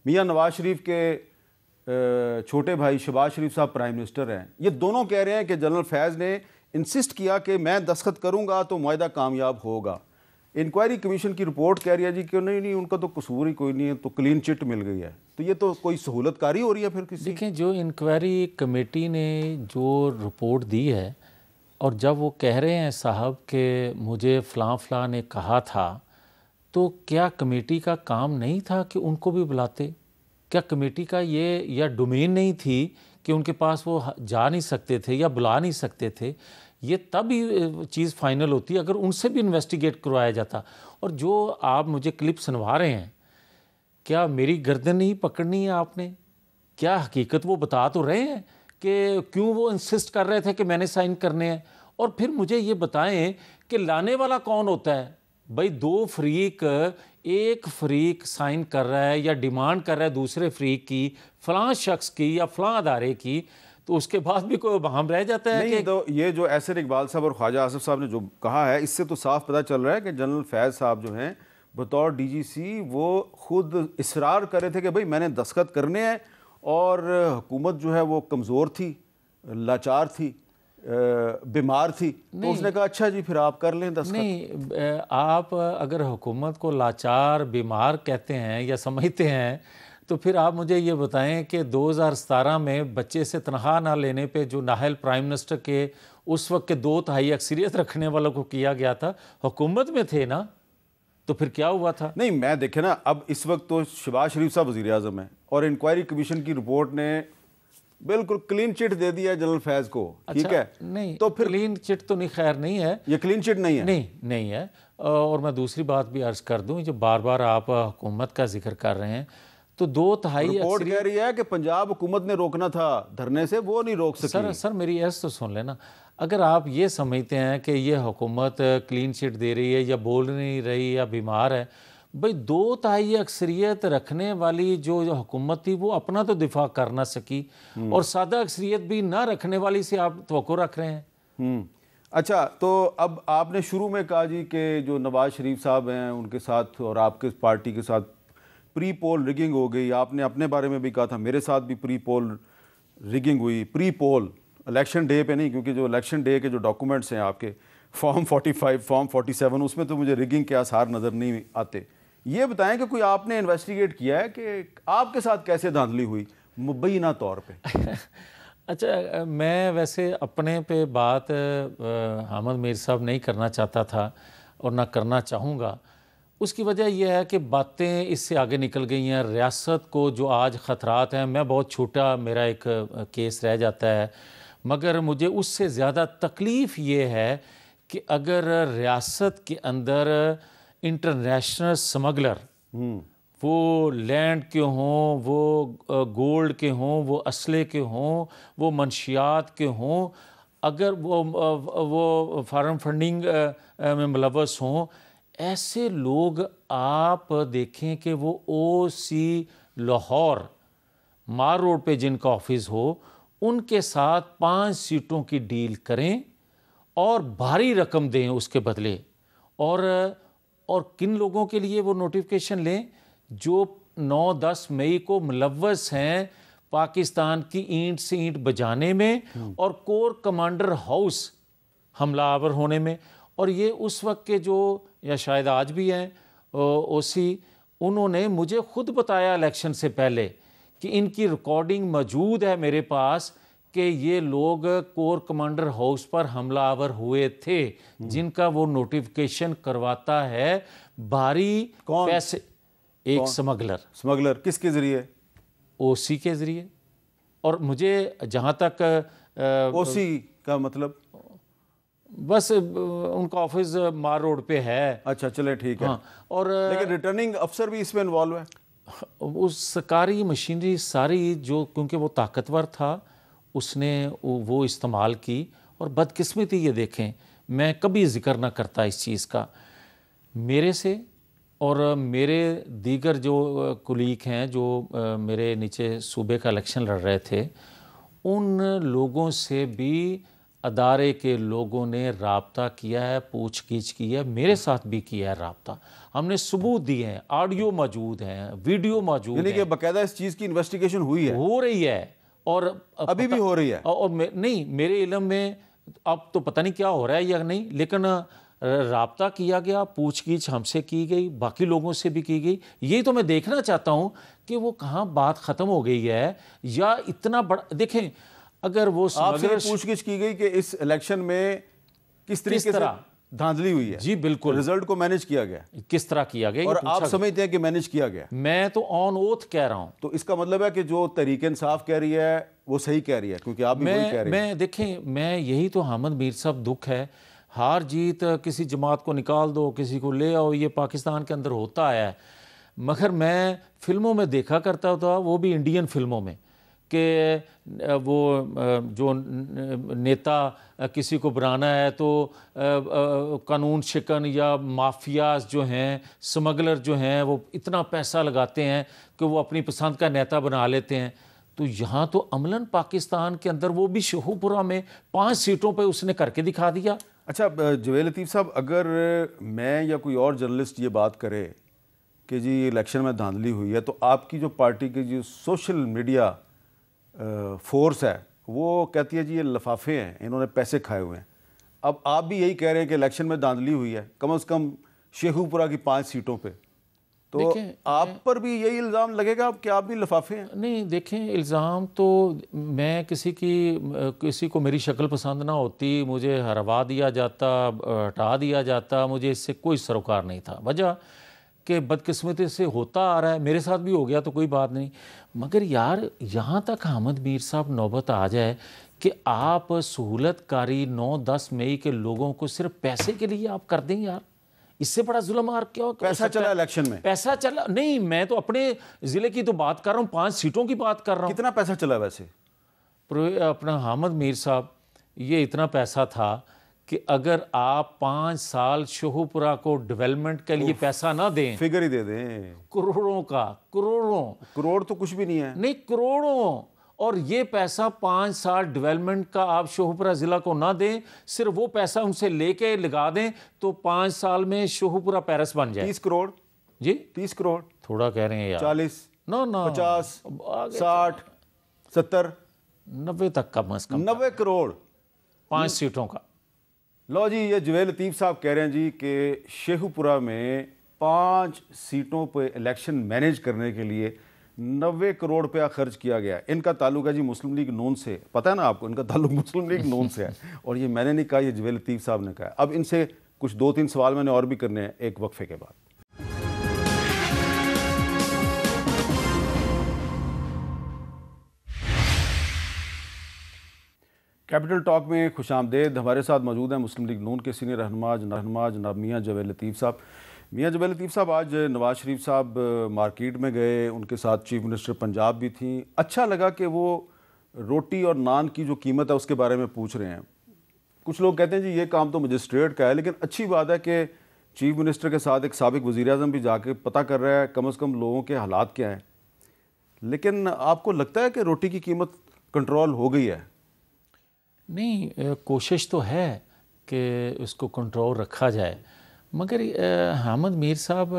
मियां नवाज शरीफ के छोटे भाई शहबाज शरीफ साहब प्राइम मिनिस्टर हैं, ये दोनों कह रहे हैं कि जनरल फैज़ ने इंसिस्ट किया कि मैं दस्तखत करूंगा तो मुआहदा कामयाब होगा। इंक्वायरी कमीशन की रिपोर्ट कह रही है जी कि नहीं उनका तो कसूर ही कोई नहीं है, तो क्लीन चिट मिल गई है, तो ये तो कोई सहूलतकारी हो रही है फिर किसी। देखें, जो इंक्वायरी कमेटी ने जो रिपोर्ट दी है और जब वो कह रहे हैं साहब कि मुझे फ़लाँ ने कहा था, तो क्या कमेटी का काम नहीं था कि उनको भी बुलाते? क्या कमेटी का ये या डोमेन नहीं थी कि उनके पास वो जा नहीं सकते थे या बुला नहीं सकते थे? ये तब ही चीज़ फाइनल होती है अगर उनसे भी इन्वेस्टिगेट करवाया जाता। और जो आप मुझे क्लिप सुनवा रहे हैं, क्या मेरी गर्दन नहीं पकड़नी है आपने? क्या हकीकत वो बता तो रहे हैं कि क्यों वो इंसिस्ट कर रहे थे कि मैंने साइन करने हैं? और फिर मुझे ये बताएं कि लाने वाला कौन होता है? भाई दो फरीक, एक फरीक साइन कर रहा है या डिमांड कर रहा है दूसरे फरीक की, फ़लाँ शख्स की या फ़लाँ अदारे की, तो उसके बाद भी कोई बहाम रह जाता है नहीं कि तो ये जो एहसन इकबाल साहब और ख्वाजा आसिफ साहब ने जो कहा है, इससे तो साफ पता चल रहा है कि जनरल फैज़ साहब जो हैं बतौर डीजीसी वो खुद इसरार कर रहे थे कि भाई मैंने दस्तखत करने हैं, और हुकूमत जो है वो कमज़ोर थी, लाचार थी, बीमार थी, तो उसने कहा अच्छा जी फिर आप कर लें दस्तखत। नहीं, आप अगर हुकूमत को लाचार बीमार कहते हैं या समझते हैं तो फिर आप मुझे ये बताएं कि 2017 में बच्चे से तनख्वाह ना लेने पे जो नाहल प्राइम मिनिस्टर के उस वक्त के 2/3 अक्सरियत रखने वालों को किया गया था, हुकूमत में थे ना, तो फिर क्या हुआ था? नहीं, मैं देखे ना, अब इस वक्त तो शहबाज शरीफ साहब वज़ीर आज़म है और इंक्वायरी कमीशन की रिपोर्ट ने बिल्कुल क्लीन चिट दे दिया जनरल फैज़ को। ठीक अच्छा, है, नहीं तो फिर क्लीन चिट तो नहीं, खैर नहीं है, ये क्लीन चिट नहीं है। नहीं है। और मैं दूसरी बात भी अर्ज कर दूं, जो बार बार आप हुकूमत का जिक्र कर रहे हैं, तो 2/3 रिपोर्ट कह रही है कि पंजाब हुकूमत ने रोकना था धरने से, वो नहीं रोक सकी। सर मेरी ऐस तो सुन लेना, अगर आप ये समझते हैं कि ये हुकूमत क्लीन चिट दे रही है या बोल नहीं रही या बीमार है, भाई 2/3 अक्सरियत रखने वाली जो हुकूमत थी वो अपना तो दिफा कर ना सकी, और सादा अक्सरियत भी ना रखने वाली से आप तवक्को रख रहे हैं। अच्छा, तो अब आपने शुरू में कहा जी कि जो नवाज शरीफ साहब हैं उनके साथ और आपके पार्टी के साथ प्री पोल रिगिंग हो गई, आपने अपने बारे में भी कहा था मेरे साथ भी प्री पोल रिगिंग हुई। प्री पोल इलेक्शन डे पे नहीं, क्योंकि जो इलेक्शन डे के जो डॉक्यूमेंट्स हैं आपके फॉर्म 45, फॉर्म 47, उसमें तो मुझे रिगिंग के आसार नज़र नहीं आते। ये बताएं कि कोई आपने इन्वेस्टिगेट किया है कि आपके साथ कैसे धांधली हुई मुबैना तौर पे? अच्छा, मैं वैसे अपने पे बात हामिद मीर साहब नहीं करना चाहता था और ना करना चाहूँगा। उसकी वजह यह है कि बातें इससे आगे निकल गई हैं। रियासत को जो आज ख़तरात हैं, मैं बहुत छोटा मेरा एक केस रह जाता है, मगर मुझे उससे ज़्यादा तकलीफ़ ये है कि अगर रियासत के अंदर इंटरनेशनल स्मगलर, वो लैंड के हों, वो गोल्ड के हों, वो असले के हों, वो मंशियात के हों, अगर वो फॉरेन फंडिंग में मुलव्वस हों, ऐसे लोग आप देखें कि वो OC लाहौर मार रोड पे जिनका ऑफिस हो उनके साथ 5 सीटों की डील करें और भारी रकम दें उसके बदले। और किन लोगों के लिए वो नोटिफिकेशन लें जो 9-10 मई को मुलव्वस हैं पाकिस्तान की ईंट से ईंट बजाने में और कोर कमांडर हाउस हमलावर होने में। और ये उस वक्त के जो, या शायद आज भी हैं OC, उन्होंने मुझे खुद बताया इलेक्शन से पहले कि इनकी रिकॉर्डिंग मौजूद है मेरे पास कि ये लोग कोर कमांडर हाउस पर हमलावर हुए थे, जिनका वो नोटिफिकेशन करवाता है भारी पैसे। एक स्मगलर किसके जरिए? OC के जरिए। और मुझे जहाँ तक OC का मतलब बस उनका ऑफिस मार रोड पे है। अच्छा चले ठीक है। हाँ, और लेकिन रिटर्निंग अफसर भी इसमें इन्वॉल्व है। उस सरकारी मशीनरी सारी जो, क्योंकि वो ताकतवर था, उसने वो इस्तेमाल की। और बदकिस्मती ये देखें, मैं कभी जिक्र ना करता इस चीज़ का, मेरे से और मेरे दीगर जो कुलीग हैं जो मेरे नीचे सूबे का इलेक्शन लड़ रहे थे, उन लोगों से भी अदारे के लोगों ने राब्ता किया है, पूछगिछ की है, मेरे साथ भी किया है राब्ता। हमने सबूत दिए हैं, ऑडियो मौजूद हैं, वीडियो मौजूद है। यानी कि बाकायदा इस चीज़ की इन्वेस्टिगेशन हुई है, हो रही है और अभी भी हो रही है। और नहीं, मेरे इल्म में अब तो पता नहीं क्या हो रहा है या नहीं, लेकिन राब्ता किया गया, पूछगिछ हमसे की गई, बाकी लोगों से भी की गई। यही तो मैं देखना चाहता हूँ कि वो कहाँ बात ख़त्म हो गई है या इतना बड़ा। देखें, अगर वो आपसे पूछगिछ की गई कि इस इलेक्शन में किस तरीके से धांधली हुई है। जी बिल्कुल। रिजल्ट को मैनेज किया गया, किस तरह किया गया, और आप समझते हैं कि मैनेज किया गया? मैं तो ऑन ओथ कह रहा हूँ। तो इसका मतलब है कि जो तहरीक इंसाफ कह रही है वो सही कह रही है, क्योंकि आप भी वही कह रहे हैं। मैं देखें, मैं यही तो हामिद मीर साहब दुख है, हार जीत किसी जमात को निकाल दो, किसी को ले आओ, ये पाकिस्तान के अंदर होता है। मगर मैं फिल्मों में देखा करता था, वो भी इंडियन फिल्मों में, कि वो जो नेता किसी को बनाना है तो कानून शिकन या माफियाज जो हैं, स्मगलर जो हैं, वो इतना पैसा लगाते हैं कि वो अपनी पसंद का नेता बना लेते हैं। तो यहाँ तो अमलन पाकिस्तान के अंदर, वो भी शेखुपुरा में 5 सीटों पे उसने करके दिखा दिया। अच्छा जवेद लतीफ़ साहब, अगर मैं या कोई और जर्नलिस्ट ये बात करे कि जी इलेक्शन में धांधली हुई है, तो आपकी जो पार्टी की जो सोशल मीडिया फोर्स है वो कहती है जी ये लफाफे हैं, इन्होंने पैसे खाए हुए हैं। अब आप भी यही कह रहे हैं कि इलेक्शन में धांधली हुई है, कम से कम शेखुपुरा की 5 सीटों पे, तो आप पर भी यही इल्ज़ाम लगेगा कि आप भी लफाफे हैं? नहीं, देखें, इल्ज़ाम तो मैं किसी को मेरी शक्ल पसंद ना होती, मुझे हरवा दिया जाता, हटा दिया जाता, मुझे इससे कोई सरोकार नहीं था। वजह कि बदकिस्मती से होता आ रहा है, मेरे साथ भी हो गया तो कोई बात नहीं। मगर यार, यहाँ तक हामिद मीर साहब नौबत आ जाए कि आप सहूलतकारी 9-10 मई के लोगों को सिर्फ पैसे के लिए आप कर दें यार, इससे बड़ा जुल्म आर क्या हो? पैसा चला इलेक्शन में, पैसा चला नहीं, मैं तो अपने ज़िले की तो बात कर रहा हूँ, 5 सीटों की बात कर रहा हूँ। कितना पैसा चला वैसे? अपना हामिद मीर साहब, ये इतना पैसा था कि अगर आप 5 साल शेखुपुरा को डेवलपमेंट के लिए पैसा ना दें, फिगर ही दे दें, करोड़ों का, करोड़ तो कुछ भी नहीं है, नहीं करोड़ों, और ये पैसा 5 साल डेवलपमेंट का आप शेखुपुरा ज़िला को ना दें, सिर्फ वो पैसा उनसे लेके लगा दें, तो 5 साल में शेखुपुरा पेरिस बन जाए। 30 करोड़ जी, 30 करोड़ थोड़ा कह रहे हैं यार, 40 ना 50 60 70 90 तक कम से कम 90 करोड़ 5 सीटों का। लो जी, ये जवेद लतीफ़ साहब कह रहे हैं जी कि शेखुपुरा में 5 सीटों पे इलेक्शन मैनेज करने के लिए 90 करोड़ रुपया खर्च किया गया। इनका ताल्लुक है जी मुस्लिम लीग नून से, पता है ना आपको, इनका ताल्लुक मुस्लिम लीग नून से है। और ये मैंने नहीं कहा, ये जवेद लतीफ़ साहब ने कहा। अब इनसे कुछ 2-3 सवाल मैंने और भी करने हैं एक वक्फे के बाद। कैपिटल टॉक में खुशामदेद। हमारे साथ मौजूद हैं मुस्लिम लीग नून के सीनियर रहनुमा जनाब मियाँ जवेद लतीफ़ साहब। मियाँ जवेद लतीफ़ साहब, आज नवाज शरीफ साहब मार्केट में गए, उनके साथ चीफ मिनिस्टर पंजाब भी थी। अच्छा लगा कि वो रोटी और नान की जो कीमत है उसके बारे में पूछ रहे हैं। कुछ लोग कहते हैं जी ये काम तो मजिस्ट्रेट का है, लेकिन अच्छी बात है कि चीफ मिनिस्टर के साथ एक साबिक वज़ीर-ए-आज़म भी जाके पता कर रहा है कम से कम लोगों के हालात क्या हैं, लेकिन आपको लगता है कि रोटी की कीमत कंट्रोल हो गई है? नहीं, कोशिश तो है कि उसको कंट्रोल रखा जाए, मगर हामिद मीर साहब,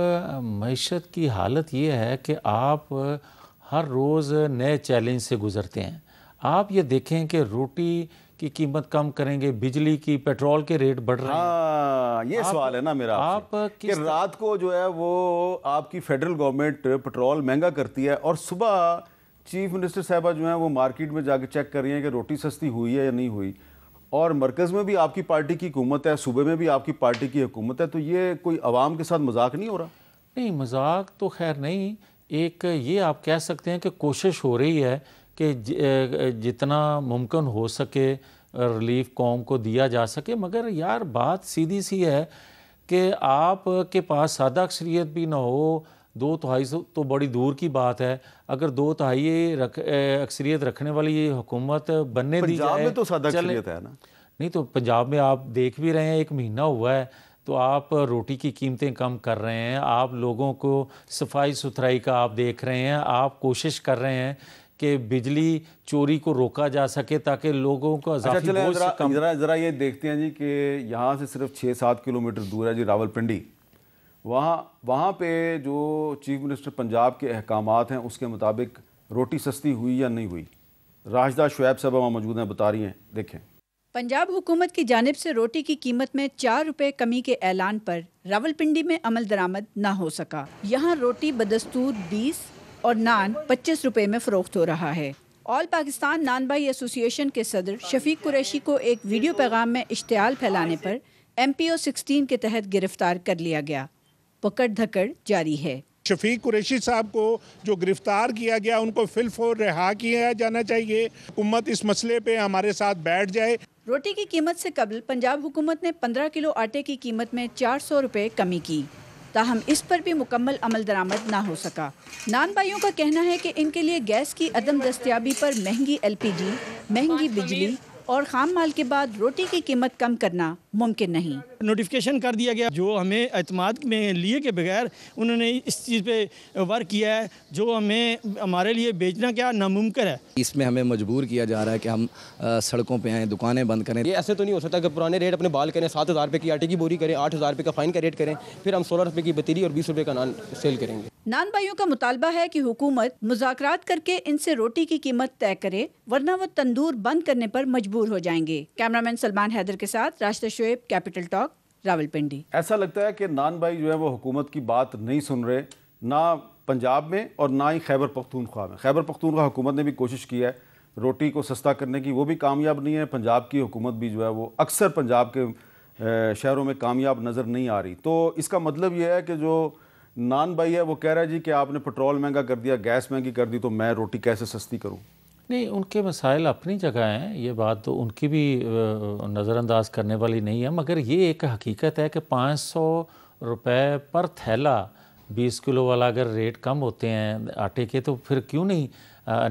मईशत की हालत ये है कि आप हर रोज़ नए चैलेंज से गुज़रते हैं। आप ये देखें कि रोटी की कीमत कम करेंगे, बिजली की, पेट्रोल के रेट बढ़ रहे हैं। ये सवाल है ना मेरा आपसे कि रात को जो है वो आपकी फेडरल गवर्नमेंट पेट्रोल महंगा करती है और सुबह चीफ मिनिस्टर साहबा जो है वो मार्केट में जाके चेक कर रही हैं कि रोटी सस्ती हुई है या नहीं हुई, और मरकज़ में भी आपकी पार्टी की हुकूमत है, सूबे में भी आपकी पार्टी की हुकूमत है, तो ये कोई अवाम के साथ मजाक नहीं हो रहा? नहीं, मजाक तो खैर नहीं, एक ये आप कह सकते हैं कि कोशिश हो रही है कि जितना मुमकिन हो सके रिलीफ कौम को दिया जा सके, मगर यार बात सीधी सी है कि आप के पास सादा अक्सरियत भी ना हो, 2/3 तो बड़ी दूर की बात है, अगर 2/3 अक्सरियत रखने वाली ये हुकूमत बनने दी जाए। पंजाब में तो सादा अक्सरियत है ना? नहीं, तो पंजाब में आप देख भी रहे हैं, 1 महीना हुआ है तो आप रोटी की कीमतें कम कर रहे हैं, आप लोगों को सफाई सुथराई का आप देख रहे हैं, आप कोशिश कर रहे हैं कि बिजली चोरी को रोका जा सके ताकि लोगों को ज़रा ये देखते हैं जी कि यहाँ से सिर्फ 6-7 किलोमीटर दूर है जी रावलपिंडी। वहाँ पे जो चीफ मिनिस्टर पंजाब के अहकामात हैं उसके मुताबिक रोटी सस्ती हुई या नहीं हुई? राशिदा शुएब साहब वहाँ मौजूद हैं, बता रही हैं, देखें। पंजाब हुकूमत की जानिब से रोटी की कीमत में 4 रुपए कमी के ऐलान पर रावलपिंडी में अमल दरामद न हो सका। यहाँ रोटी बदस्तूर 20 और नान 25 रुपए में फरोख्त हो रहा है। ऑल पाकिस्तान नान बाई एसोसिएशन के सदर शफीक कुरैशी को एक वीडियो पैगाम में इश्तियाल फैलाने पर MPO 16 के तहत गिरफ्तार कर लिया गया। पकड़ धकड़ जारी है। शफीक कुरैशी साहब को जो गिरफ्तार किया गया उनको फिलफौर रिहा किया जाना चाहिए। हुकूमत इस मसले पे हमारे साथ बैठ जाए। रोटी की कीमत से कबल पंजाब हुकूमत ने 15 किलो आटे की कीमत में 400 रुपए कमी की, ताहम इस पर भी मुकम्मल अमल दरामद ना हो सका। नान भाइयों का कहना है कि इनके लिए गैस की अदम दस्तयाबी पर महंगी LPG, महंगी बिजली और खाम माल के बाद रोटी की कीमत कम करना मुमकिन नहीं। नोटिफिकेशन कर दिया गया, जो हमें एतमाद में लिए के बगैर उन्होंने इस चीज़ पे वर्क किया है, जो हमें हमारे लिए बेचना क्या नामुमकिन है। इसमें हमें मजबूर किया जा रहा है कि हम सड़कों पे आएँ, दुकानें बंद करें। ये ऐसे तो नहीं हो सकता कि पुराने रेट अपने बाल करें, 7,000 रुपये की आटे की बोरी करें, 8,000 रुपये का फाइन का रेट करें, फिर हम 16 रुपये की बतीरी और 20 रुपये का नान सेल करेंगे। नान भाइयों का मुतालबा है कि हुकूमत मुज़ाकरात करके इनसे रोटी की कीमत तय करे, वरना वो तंदूर बंद करने पर मजबूर हो जाएंगे। कैमरामैन सलमान हैदर के साथ राशिदा शुएब, कैपिटल टॉक, रावलपिंडी। ऐसा लगता है कि नान भाई जो है वो हुकूमत की बात नहीं सुन रहे, ना पंजाब में और ना ही खैबर पख्तूनख्वा में। खैबर पख्तूनख्वा हुकूमत ने भी कोशिश की है रोटी को सस्ता करने की, वो भी कामयाब नहीं है। पंजाब की हुकूमत भी जो है वो अक्सर पंजाब के शहरों में कामयाब नज़र नहीं आ रही। तो इसका मतलब ये है कि जो नान भाई है वो कह रहा है जी कि आपने पेट्रोल महंगा कर दिया, गैस महंगी कर दी, तो मैं रोटी कैसे सस्ती करूं? नहीं, उनके मसाइल अपनी जगह हैं, ये बात तो उनकी भी नज़रअंदाज करने वाली नहीं है, मगर ये एक हकीकत है कि 500 रुपये पर थैला 20 किलो वाला अगर रेट कम होते हैं आटे के, तो फिर क्यों नहीं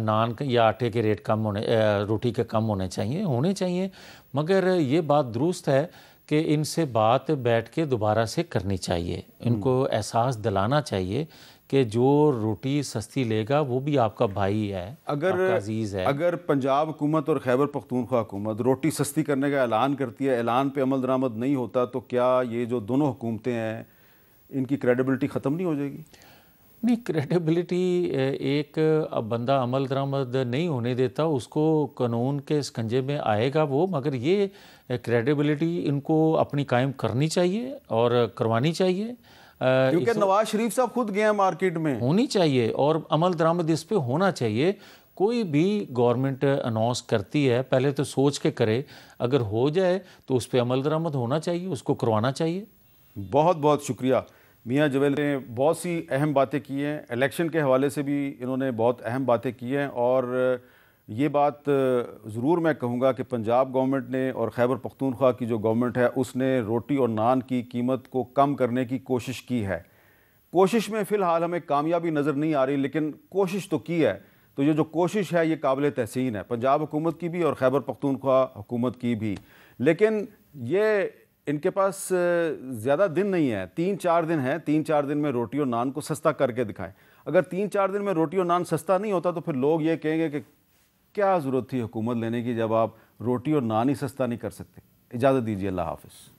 नान या आटे के रेट कम होने, रोटी के कम होने चाहिए। मगर ये बात दुरुस्त है कि इनसे बात बैठ के दोबारा से करनी चाहिए। इनको एहसास दिलाना चाहिए कि जो रोटी सस्ती लेगा वो भी आपका भाई है, आपका अजीज़ है। अगर पंजाब हुकूमत और खैबर पख्तूनख्वा हुकूमत रोटी सस्ती करने का ऐलान करती है, ऐलान पे अमल दरामद नहीं होता, तो क्या ये जो दोनों हुकूमतें हैं इनकी क्रेडिबिलिटी ख़त्म नहीं हो जाएगी? नहीं, क्रेडिबिलिटी एक बंदा अमल दरामद नहीं होने देता, उसको कानून के स्कंजे में आएगा वो, मगर ये क्रेडिबिलिटी इनको अपनी कायम करनी चाहिए और करवानी चाहिए, क्योंकि नवाज शरीफ साहब खुद गए हैं मार्केट में। होनी चाहिए और अमल दरामद इस पे होना चाहिए। कोई भी गवर्नमेंट अनाउंस करती है पहले तो सोच के करे, अगर हो जाए तो उस पर अमल दरामद होना चाहिए, उसको करवाना चाहिए। बहुत बहुत शुक्रिया। मियाँ जवेल ने बहुत सी अहम बातें की हैं, इलेक्शन के हवाले से भी इन्होंने बहुत अहम बातें की हैं, और ये बात ज़रूर मैं कहूँगा कि पंजाब गवर्नमेंट ने और खैबर पख्तूनख्वा की जो गवर्नमेंट है उसने रोटी और नान की कीमत को कम करने की कोशिश की है। कोशिश में फ़िलहाल हमें कामयाबी नज़र नहीं आ रही, लेकिन कोशिश तो की है। तो ये जो कोशिश है ये काबिल तहसीन है, पंजाब हुकूमत की भी और खैबर पख्तूनख्वा हुकूमत की भी। लेकिन ये इनके पास ज़्यादा दिन नहीं है, 3-4 दिन है, 3-4 दिन में रोटी और नान को सस्ता करके दिखाएं। अगर 3-4 दिन में रोटी और नान सस्ता नहीं होता तो फिर लोग ये कहेंगे कि क्या ज़रूरत थी हुकूमत लेने की जब आप रोटी और नान ही सस्ता नहीं कर सकते। इजाज़त दीजिए, अल्लाह हाफ़िज़।